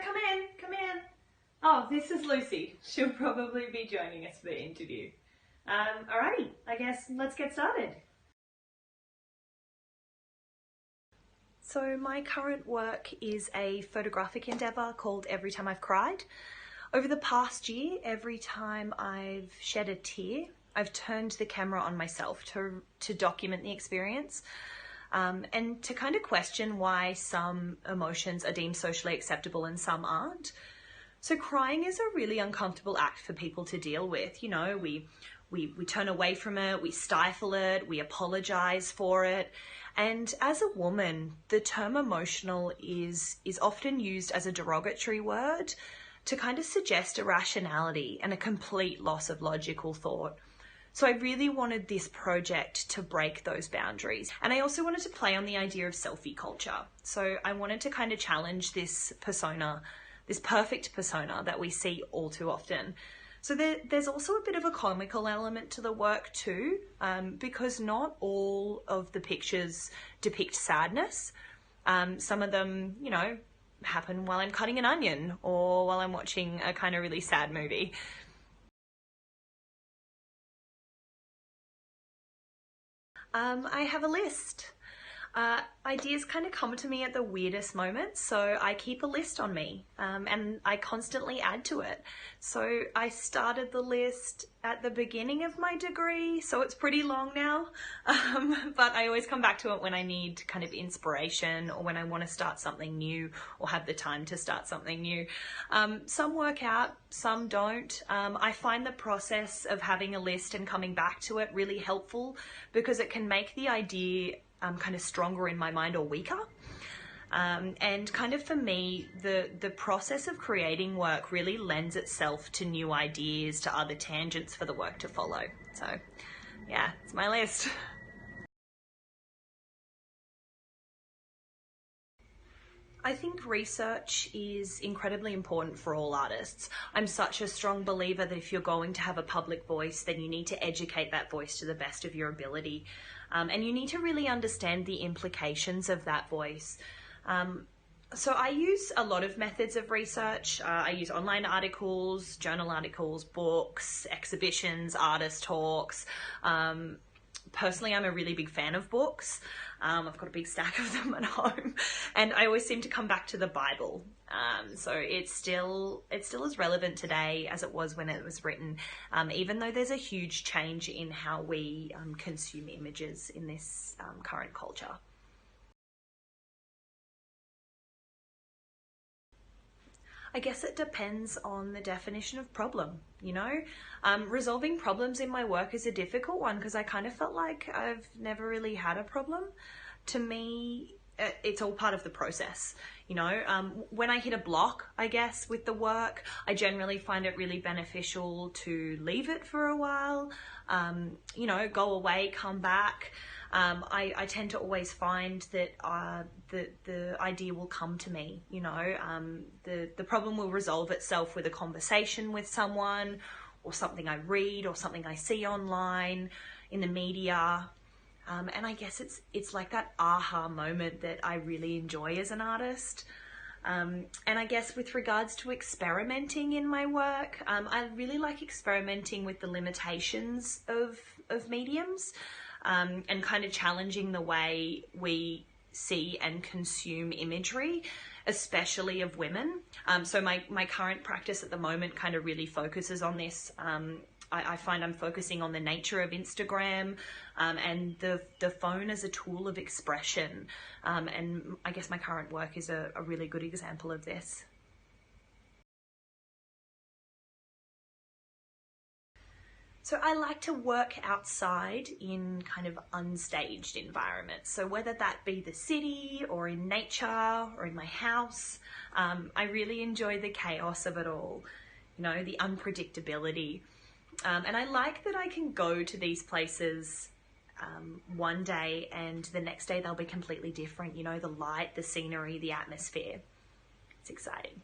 come in, come in. Oh, this is Lucy. She'll probably be joining us for the interview. Alrighty, I guess let's get started. So my current work is a photographic endeavour called Every Time I've Cried. Over the past year, every time I've shed a tear, I've turned the camera on myself to document the experience. And to kind of question why some emotions are deemed socially acceptable and some aren't. So crying is a really uncomfortable act for people to deal with. You know, we turn away from it, we stifle it, we apologize for it. And as a woman, the term emotional is often used as a derogatory word to kind of suggest irrationality and a complete loss of logical thought. So I really wanted this project to break those boundaries. And I also wanted to play on the idea of selfie culture. So I wanted to kind of challenge this persona, this perfect persona that we see all too often. So there's also a bit of a comical element to the work too, because not all of the pictures depict sadness. Some of them, you know, happen while I'm cutting an onion or while I'm watching a kind of really sad movie. I have a list. Ideas kind of come to me at the weirdest moments, so I keep a list on me, and I constantly add to it. So I started the list at the beginning of my degree, so it's pretty long now, but I always come back to it when I need kind of inspiration or when I want to start something new or have the time to start something new. Some work out, some don't. I find the process of having a list and coming back to it really helpful because it can make the idea kind of stronger in my mind or weaker. And kind of for me, the process of creating work really lends itself to new ideas, to other tangents for the work to follow. So yeah, it's my list. I think research is incredibly important for all artists. I'm such a strong believer that if you're going to have a public voice, then you need to educate that voice to the best of your ability. And you need to really understand the implications of that voice. So I use a lot of methods of research. I use online articles, journal articles, books, exhibitions, artist talks. Personally, I'm a really big fan of books. I've got a big stack of them at home, and I always seem to come back to the Bible. So it's still as relevant today as it was when it was written, even though there's a huge change in how we consume images in this current culture. I guess it depends on the definition of problem, you know? Resolving problems in my work is a difficult one because I kind of felt like I've never really had a problem. To me, it's all part of the process, you know? When I hit a block, I guess, with the work, I generally find it really beneficial to leave it for a while, you know, go away, come back. I tend to always find that the idea will come to me, you know, the problem will resolve itself with a conversation with someone or something I read or something I see online, in the media. And I guess it's like that aha moment that I really enjoy as an artist. And I guess with regards to experimenting in my work, I really like experimenting with the limitations of mediums. And kind of challenging the way we see and consume imagery, especially of women. So my current practice at the moment kind of really focuses on this. I find I'm focusing on the nature of Instagram and the phone as a tool of expression. And I guess my current work is a really good example of this. So I like to work outside in kind of unstaged environments. So whether that be the city or in nature or in my house, I really enjoy the chaos of it all, you know, the unpredictability. And I like that I can go to these places one day and the next day they'll be completely different, you know, the light, the scenery, the atmosphere. It's exciting.